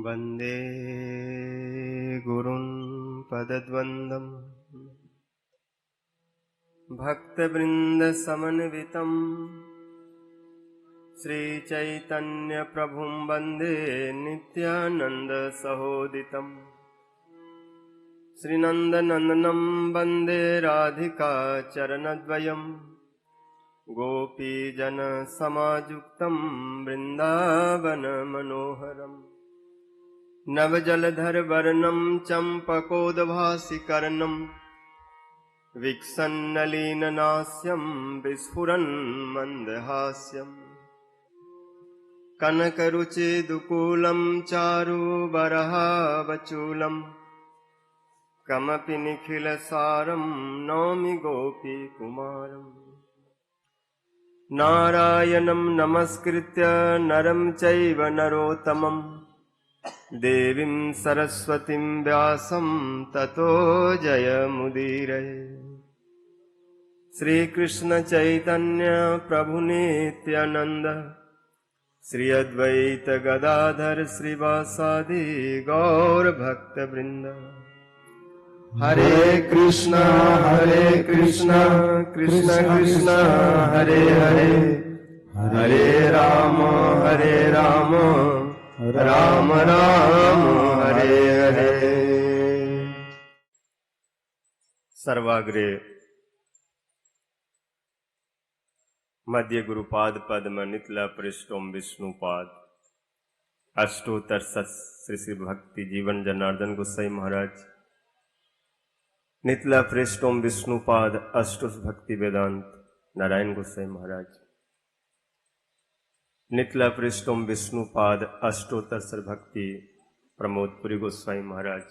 वन्दे गुरुन् पदद्वन्द्वम् भक्तवृन्दसमन्वितम् श्रीचैतन्यप्रभुं वन्दे नित्यानन्दसहोदितम् श्रीनन्दनन्दनं वन्दे राधिका चरणद्वयम् गोपीजनसमायुक्तं वृन्दावनमनोहरम् नवजलधरवर्णं चम्पकोद्भासिकर्णं विकसन्नलीननास्यं विस्फुरन्मन्दहास्यम् कनकरुचिदुकूलं चारुबरहावचूलं कमपि निखिलसारं नौमि गोपीकुमारम् नारायणं नमस्कृत्य नरं चैव नरोत्तमं देवीं सरस्वतीं व्यासं ततो जयमुदीरये। श्रीकृष्ण चैतन्य प्रभु नित्यानंद श्री अद्वैत गदाधर श्रीवासादि गौर भक्तवृंद। हरे कृष्णा कृष्ण कृष्ण हरे हरे, हरे राम राम राम हरे हरे। सर्वाग्रे मध्य गुरुपाद पद्म नितला पृष्ठोम विष्णुपाद अष्टोत्तर सत श्री श्री भक्ति जीवन जनार्दन गोसाई महाराज नितला पृष्ठोम विष्णुपाद अष्टोस भक्ति वेदांत नारायण गोसाई महाराज नितला पृष्ठोम विष्णुपाद अष्टोत्तर सर भक्ति प्रमोदपुरी गोस्वामी महाराज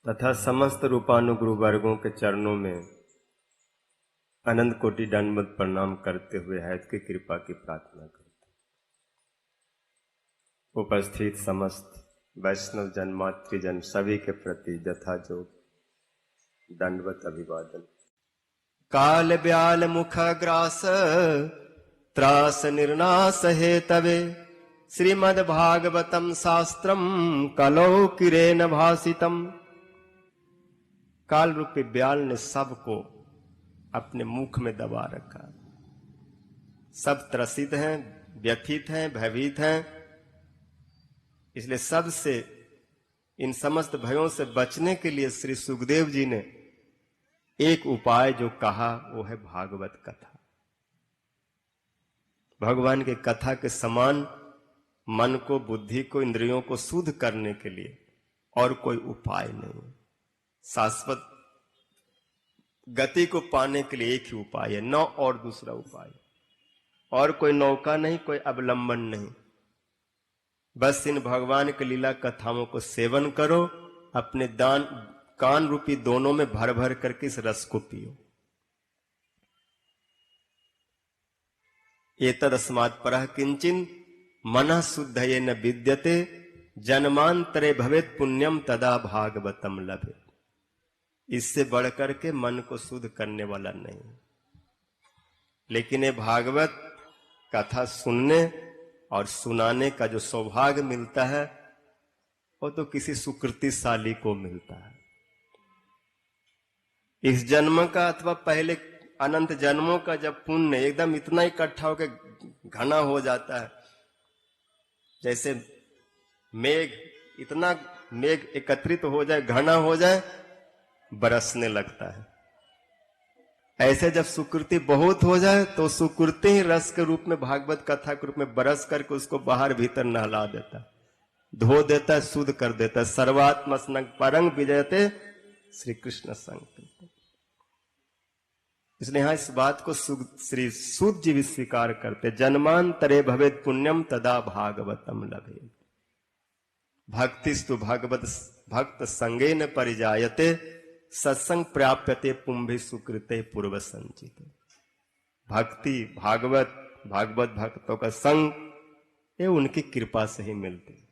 तथा समस्त रूपानुगुरु वर्गों के चरणों में अनंत कोटि दंडवत प्रणाम करते हुए हैत की कृपा की प्रार्थना करते। उपस्थित समस्त वैष्णव जन मातृजन सभी के प्रति यथाजोग दंडवत अभिवादन। काल ब्याल मुख ग्रास त्रास निर्नाश हेतवे श्रीमद् भागवतम शास्त्रम कलौ किरेन भासितम। काल रूपी ब्याल ने सबको अपने मुख में दबा रखा। सब त्रसित हैं, व्यथित हैं, भयभीत हैं। इसलिए सबसे इन समस्त भयों से बचने के लिए श्री सुखदेव जी ने एक उपाय जो कहा वो है भागवत कथा। भगवान के कथा के समान मन को, बुद्धि को, इंद्रियों को शुद्ध करने के लिए और कोई उपाय नहीं। शाश्वत गति को पाने के लिए एक ही उपाय है, न और दूसरा उपाय। और कोई नौका नहीं, कोई अवलंबन नहीं। बस इन भगवान के लीला कथाओं को सेवन करो, अपने दान कान रूपी दोनों में भर भर करके इस रस को पियो। एतदस्मात् परः किंचिन मनः शुद्धये न विद्यते जन्मांतरे भवेत् पुण्यम तदा भागवतम लभे। इससे बढ़कर के मन को शुद्ध करने वाला नहीं। लेकिन ये भागवत कथा सुनने और सुनाने का जो सौभाग्य मिलता है वो तो किसी सुकृतिशाली को मिलता है। इस जन्म का अथवा पहले अनंत जन्मों का जब पुण्य एकदम इतना इकट्ठा होकर घना हो जाता है, जैसे मेघ, इतना मेघ एकत्रित हो जाए, घना हो जाए, बरसने लगता है। ऐसे जब सुकृति बहुत हो जाए तो सुकृति ही रस के रूप में, भागवत कथा के रूप में बरस करके उसको बाहर भीतर नहला देता, धो देता है, शुद्ध कर देता है। सर्वात्म स्नग परंग विजयते श्री कृष्ण संकल्प। इसलिए यहां इस बात को श्री सूत जी भी स्वीकार करते, जन्मांतरे भवेत् पुण्यम तदा भागवतम लभे। भक्तिस्तु भगवत भक्त संगेन परिजायते सत्संग प्राप्यते पुंभि सुकृते पूर्व संचित। भक्ति, भागवत भक्तों का संग ये उनकी कृपा से ही मिलती है।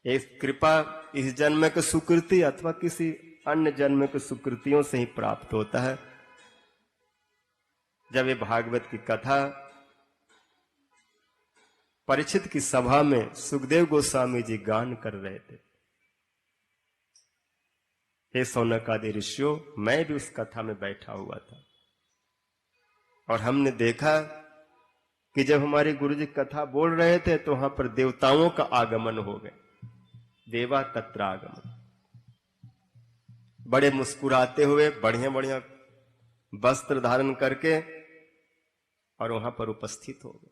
ये कृपा इस जन्म की सुकृति अथवा किसी अन्य जन्म की सुकृतियों से ही प्राप्त होता है। जब ये भागवत की कथा परीक्षित की सभा में सुखदेव गोस्वामी जी गान कर रहे थे, हे शौनक आदि ऋषियों, मैं भी उस कथा में बैठा हुआ था और हमने देखा कि जब हमारे गुरु जी कथा बोल रहे थे तो वहां पर देवताओं का आगमन हो गया, देवा तत्र आगमन। बड़े मुस्कुराते हुए बढ़िया बढ़िया वस्त्र धारण करके और वहां पर उपस्थित हो गए।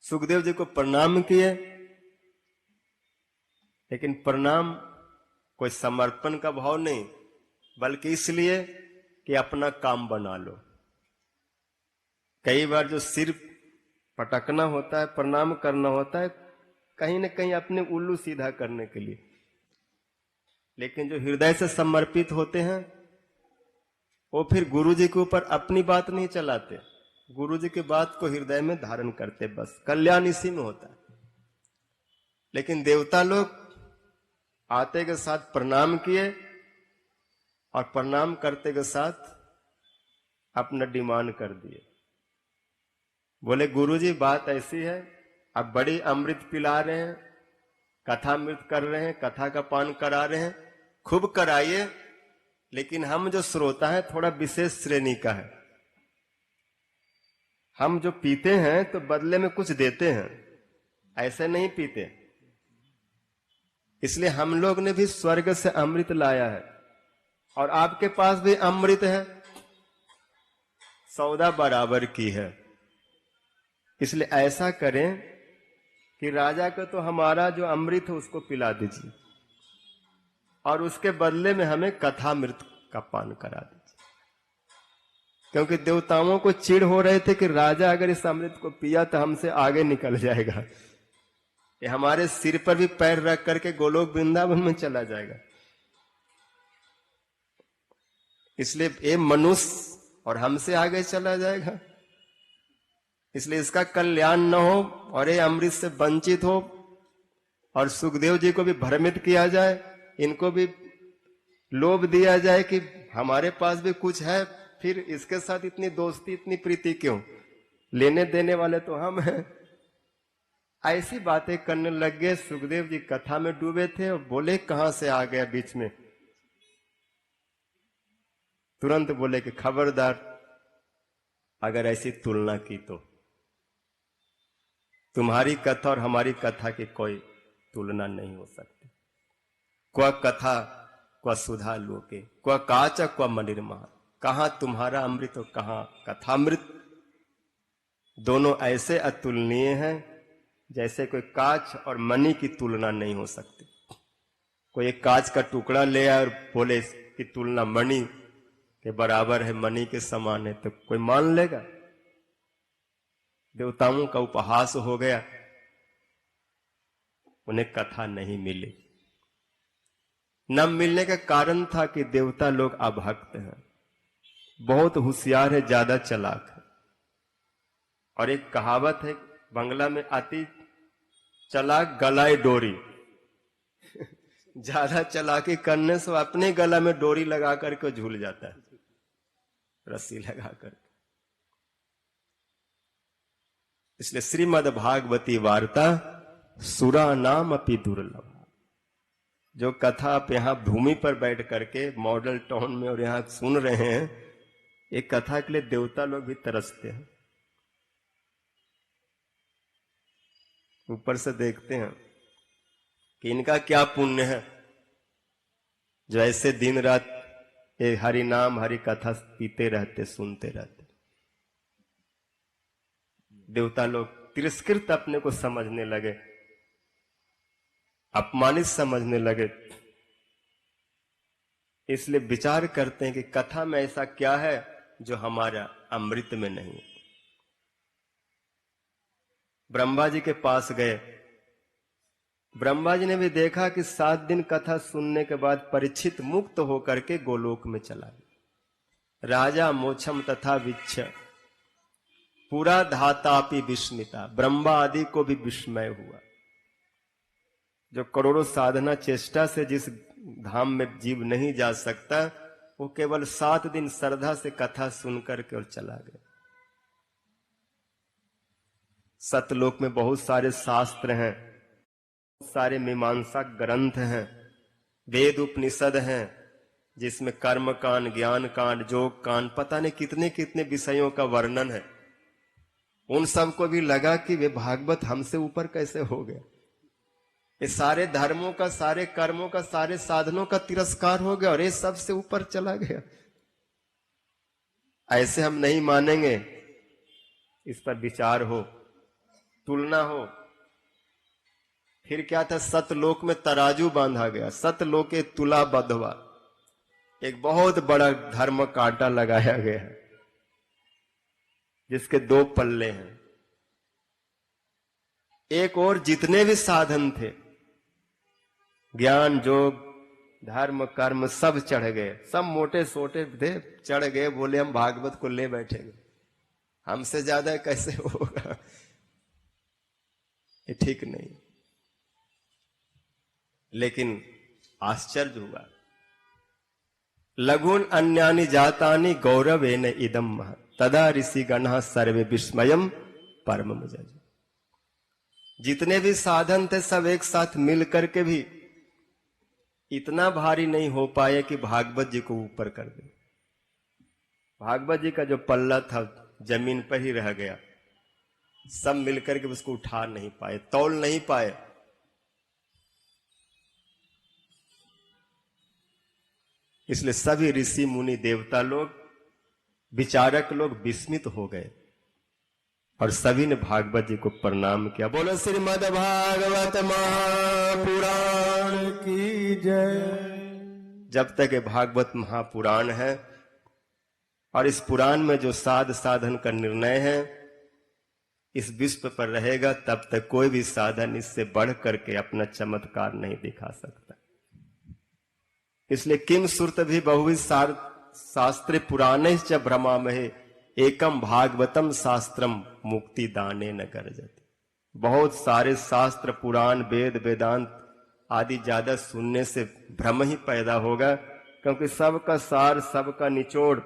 सुखदेव जी को प्रणाम किए, लेकिन प्रणाम कोई समर्पण का भाव नहीं, बल्कि इसलिए कि अपना काम बना लो। कई बार जो सिर पटकना होता है, प्रणाम करना होता है, कहीं न कहीं अपने उल्लू सीधा करने के लिए, लेकिन जो हृदय से समर्पित होते हैं वो फिर गुरु जी के ऊपर अपनी बात नहीं चलाते, गुरु जी की बात को हृदय में धारण करते, बस कल्याण इसी में होता है। लेकिन देवता लोग आते के साथ प्रणाम किए और प्रणाम करते के साथ अपना डिमांड कर दिए। बोले गुरु जी बात ऐसी है, आप बड़ी अमृत पिला रहे हैं, कथामृत कर रहे हैं, कथा का पान करा रहे हैं, खूब कराइए, लेकिन हम जो श्रोता है थोड़ा विशेष श्रेणी का है। हम जो पीते हैं तो बदले में कुछ देते हैं, ऐसे नहीं पीते। इसलिए हम लोग ने भी स्वर्ग से अमृत लाया है और आपके पास भी अमृत है, सौदा बराबर की है। इसलिए ऐसा करें कि राजा को तो हमारा जो अमृत है उसको पिला दीजिए और उसके बदले में हमें कथामृत का पान करा दीजिए। क्योंकि देवताओं को चिढ़ हो रहे थे कि राजा अगर इस अमृत को पिया तो हमसे आगे निकल जाएगा, ये हमारे सिर पर भी पैर रख करके गोलोक वृंदावन में चला जाएगा। इसलिए ये मनुष्य और हमसे आगे चला जाएगा, इसलिए इसका कल्याण न हो और ये अमृत से वंचित हो और सुखदेव जी को भी भ्रमित किया जाए, इनको भी लोभ दिया जाए कि हमारे पास भी कुछ है, फिर इसके साथ इतनी दोस्ती इतनी प्रीति क्यों, लेने देने वाले तो हम हैं। ऐसी बातें करने लग गए। सुखदेव जी कथा में डूबे थे और बोले कहां से आ गया बीच में, तुरंत बोले कि खबरदार अगर ऐसी तुलना की तो तुम्हारी कथा और हमारी कथा की कोई तुलना नहीं हो सकती। क्व कथा क्व सुधा लोके, क्व काच क्व मणिर्महा, कहां तुम्हारा अमृत और कहां कथामृत। दोनों ऐसे अतुलनीय हैं जैसे कोई कांच और मणि की तुलना नहीं हो सकती। कोई एक कांच का टुकड़ा ले आए और बोले कि तुलना मणि के बराबर है, मणि के समान है, तो कोई मान लेगा? देवताओं का उपहास हो गया, उन्हें कथा नहीं मिली। न मिलने का कारण था कि देवता लोग अभक्त हैं, बहुत होशियार है, ज्यादा चालाक है। और एक कहावत है बंगला में आती, चालाक गलाए डोरी। ज्यादा चालाकी करने से अपने गला में डोरी लगा करके झूल जाता है, रस्सी लगा कर। इसलिए श्रीमद् भागवती वार्ता सुरा नाम अपि दुर्लभ। जो कथा आप यहां भूमि पर बैठ करके मॉडल टाउन में और यहां सुन रहे हैं, एक कथा के लिए देवता लोग भी तरसते हैं। ऊपर से देखते हैं कि इनका क्या पुण्य है जो ऐसे दिन रात ये हरि नाम हरि कथा पीते रहते, सुनते रहते। देवता लोग तिरस्कृत अपने को समझने लगे, अपमानित समझने लगे। इसलिए विचार करते हैं कि कथा में ऐसा क्या है जो हमारा अमृत में नहीं। ब्रह्मा जी के पास गए, ब्रह्मा जी ने भी देखा कि 7 दिन कथा सुनने के बाद परीक्षित मुक्त होकर के गोलोक में चला गया। राजा मोक्षम तथा विच्छ पूरा धातापि विस्मिता, ब्रह्मा आदि को भी विस्मय हुआ। जो करोड़ों साधना चेष्टा से जिस धाम में जीव नहीं जा सकता, वो केवल 7 दिन श्रद्धा से कथा सुनकर के और चला गया। सतलोक में बहुत सारे शास्त्र हैं, बहुत सारे मीमांसा ग्रंथ हैं, वेद उपनिषद हैं, जिसमें कर्म कांड, ज्ञान कांड, योग कांड, पता नहीं कितने कितने विषयों का वर्णन है। उन सबको भी लगा कि वे भागवत हमसे ऊपर कैसे हो गया। ये सारे धर्मों का, सारे कर्मों का, सारे साधनों का तिरस्कार हो गया और ये सबसे ऊपर चला गया। ऐसे हम नहीं मानेंगे। इस पर विचार हो, तुलना हो। फिर क्या था, सतलोक में तराजू बांधा गया, सतलोके तुला बंधवा, एक बहुत बड़ा धर्म कांटा लगाया गया है जिसके 2 पल्ले हैं। एक और जितने भी साधन थे, ज्ञान, योग, धर्म, कर्म, सब चढ़ गए, सब मोटे सोटे थे, चढ़ गए, बोले हम भागवत को ले बैठेंगे, हमसे ज्यादा कैसे होगा। ये ठीक नहीं। लेकिन आश्चर्य हुआ, लघुन अन्यानि जातानि गौरवेन इदम मह तदा ऋषि गणः सर्वे विस्मयम परम मुजज। जितने भी साधन थे सब एक साथ मिल करके भी इतना भारी नहीं हो पाए कि भागवत जी को ऊपर कर दे। भागवत जी का जो पल्ला था जमीन पर ही रह गया, सब मिलकर के उसको उठा नहीं पाए, तौल नहीं पाए। इसलिए सभी ऋषि मुनि देवता लोग, विचारक लोग विस्मित हो गए और सभी ने भागवत जी को प्रणाम किया। बोलो श्रीमद् भागवत महापुराण की जय। जब तक ये भागवत महापुराण है और इस पुराण में जो साध साधन का निर्णय है इस विश्व पर रहेगा, तब तक कोई भी साधन इससे बढ़ करके अपना चमत्कार नहीं दिखा सकता। इसलिए किम सुरत भी बहुविध शास्त्रे पुराणे च भ्रमामहे एकम भागवतम शास्त्रम मुक्ति दाने न गर्जति। बहुत सारे शास्त्र, पुराण, वेद, वेदांत आदि ज्यादा सुनने से भ्रम ही पैदा होगा, क्योंकि सबका सार, सबका निचोड़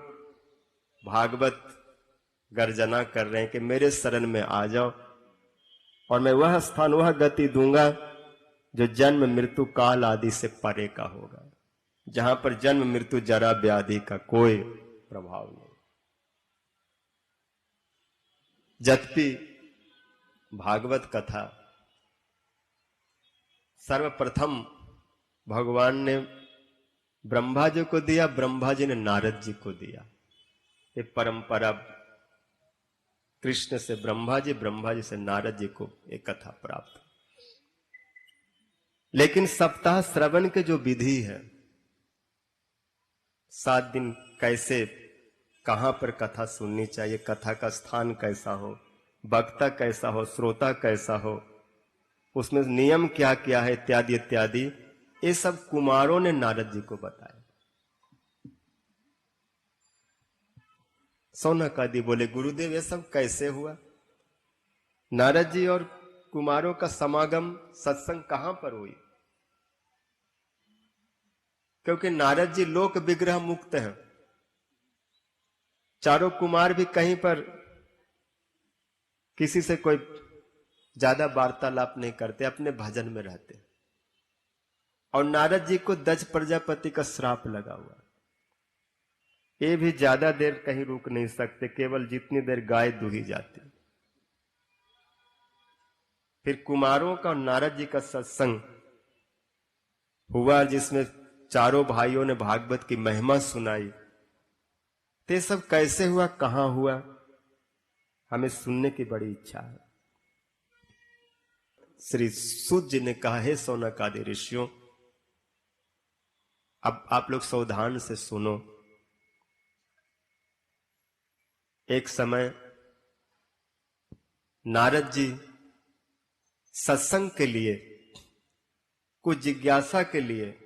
भागवत गर्जना कर रहे हैं कि मेरे शरण में आ जाओ और मैं वह स्थान, वह गति दूंगा जो जन्म मृत्यु काल आदि से परे का होगा, जहां पर जन्म मृत्यु जरा व्याधि का कोई प्रभाव नहीं। जद्यपि भागवत कथा सर्वप्रथम भगवान ने ब्रह्मा जी को दिया, ब्रह्मा जी ने नारद जी को दिया। ये परंपरा कृष्ण से ब्रह्मा जी, ब्रह्मा जी से नारद जी को एक कथा प्राप्त। लेकिन सप्ताह श्रवण के जो विधि है, 7 दिन कैसे, कहां पर कथा सुननी चाहिए, कथा का स्थान कैसा हो, वक्ता कैसा हो, श्रोता कैसा हो, उसमें नियम क्या क्या है, इत्यादि इत्यादि, ये सब कुमारों ने नारद जी को बताया। सौनक आदि बोले, गुरुदेव ये सब कैसे हुआ? नारद जी और कुमारों का समागम, सत्संग कहां पर हुई? क्योंकि नारद जी लोक विग्रह मुक्त हैं, चारों कुमार भी कहीं पर किसी से कोई ज्यादा वार्तालाप नहीं करते, अपने भजन में रहते। और नारद जी को दक्ष प्रजापति का श्राप लगा हुआ, ये भी ज्यादा देर कहीं रुक नहीं सकते, केवल जितनी देर गाय दूही जाती। फिर कुमारों का और नारद जी का सत्संग हुआ, जिसमें चारों भाइयों ने भागवत की महिमा सुनाई। ते सब कैसे हुआ, कहां हुआ, हमें सुनने की बड़ी इच्छा है। श्री सूत जी ने कहा, है सौनक आदि ऋषियों, अब आप लोग सावधान से सुनो। एक समय नारद जी सत्संग के लिए, कुछ जिज्ञासा के लिए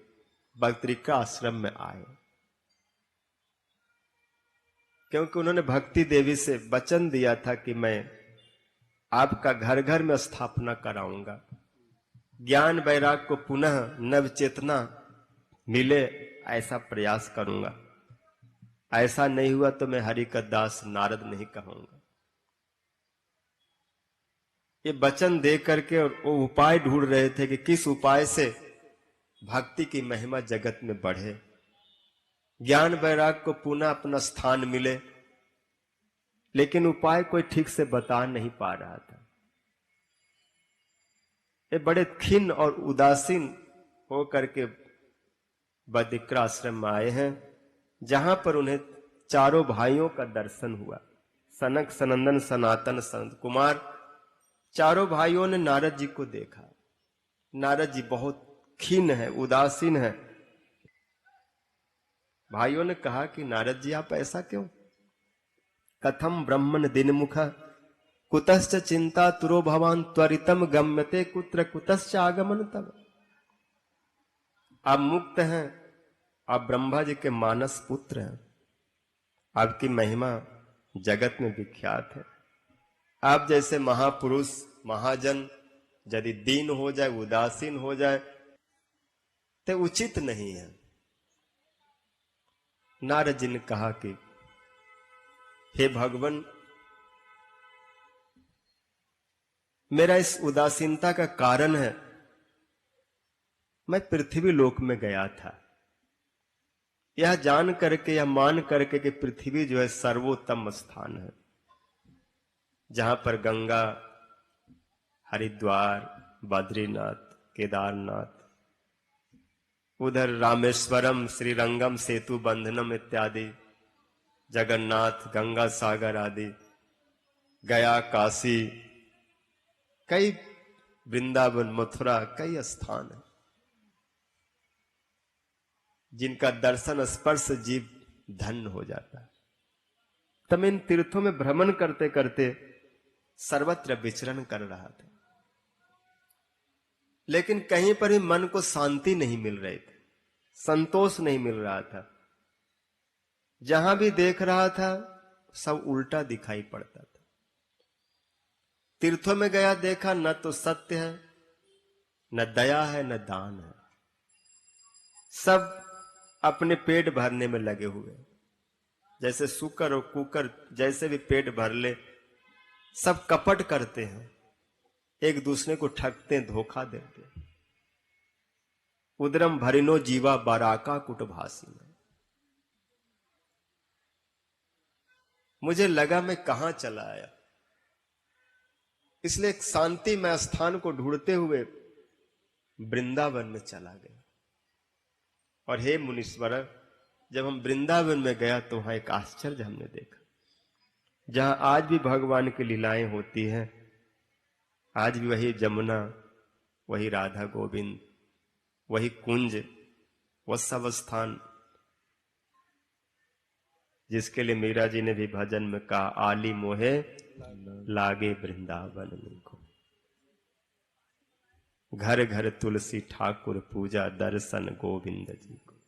बद्रिका आश्रम में आए, क्योंकि उन्होंने भक्ति देवी से वचन दिया था कि मैं आपका घर घर में स्थापना कराऊंगा, ज्ञान वैराग को पुनः नव चेतना मिले ऐसा प्रयास करूंगा। ऐसा नहीं हुआ तो मैं हरि का दास नारद नहीं कहूंगा। ये वचन दे करके और वो उपाय ढूंढ रहे थे कि किस उपाय से भक्ति की महिमा जगत में बढ़े, ज्ञान वैराग को पुनः अपना स्थान मिले, लेकिन उपाय कोई ठीक से बता नहीं पा रहा था। ये बड़े खिन्न और उदासीन हो करके बदिक्रा आश्रम में आए हैं, जहां पर उन्हें चारों भाइयों का दर्शन हुआ। सनक, सनंदन, सनातन, संत कुमार, चारों भाइयों ने नारद जी को देखा। नारद जी बहुत खिन्न है, उदासीन है। भाइयों ने कहा कि नारद जी आप ऐसा क्यों? कथम ब्रह्मन दिन मुख कुतश्च चिंता तुरो भवान त्वरितम गम्यते कुत्र कुतश्च आगमन तब। आप मुक्त हैं, आप ब्रह्मा जी के मानस पुत्र हैं, आपकी महिमा जगत में विख्यात है। आप जैसे महापुरुष, महाजन यदि दीन हो जाए, उदासीन हो जाए तो उचित नहीं है। नारद जी ने कहा कि हे भगवान, मेरा इस उदासीनता का कारण है, मैं पृथ्वी लोक में गया था, यह जान करके, यह मान करके कि पृथ्वी जो है सर्वोत्तम स्थान है, जहां पर गंगा, हरिद्वार, बद्रीनाथ, केदारनाथ, उधर रामेश्वरम, श्रीरंगम, सेतु बंधनम इत्यादि, जगन्नाथ, गंगा सागर आदि, गया, काशी, कई, वृंदावन, मथुरा, कई स्थान है जिनका दर्शन स्पर्श जीव धन्य हो जाता है। तब इन तीर्थों में भ्रमण करते करते सर्वत्र विचरण कर रहा था, लेकिन कहीं पर भी मन को शांति नहीं मिल रही थी, संतोष नहीं मिल रहा था। जहां भी देख रहा था सब उल्टा दिखाई पड़ता था। तीर्थों में गया, देखा न तो सत्य है, न दया है, न दान है, सब अपने पेट भरने में लगे हुए। जैसे शुकर और कुकर जैसे भी पेट भर ले, सब कपट करते हैं, एक दूसरे को ठगते, धोखा देते। उदरम भरिनो जीवा बाराका कुटभासी। मुझे लगा मैं कहां चला आया, इसलिए एक शांति में स्थान को ढूंढते हुए वृंदावन में चला गया। और हे मुनीश्वर, जब हम वृंदावन में गया तो वहां एक आश्चर्य हमने देखा, जहां आज भी भगवान की लीलाएं होती हैं, आज भी वही जमुना, वही राधा गोविंद, वही कुंज, वह सब स्थान जिसके लिए मीरा जी ने भी भजन में कहा, आली मोहे लागे वृंदावन को। घर घर तुलसी ठाकुर पूजा, दर्शन गोविंद जी को।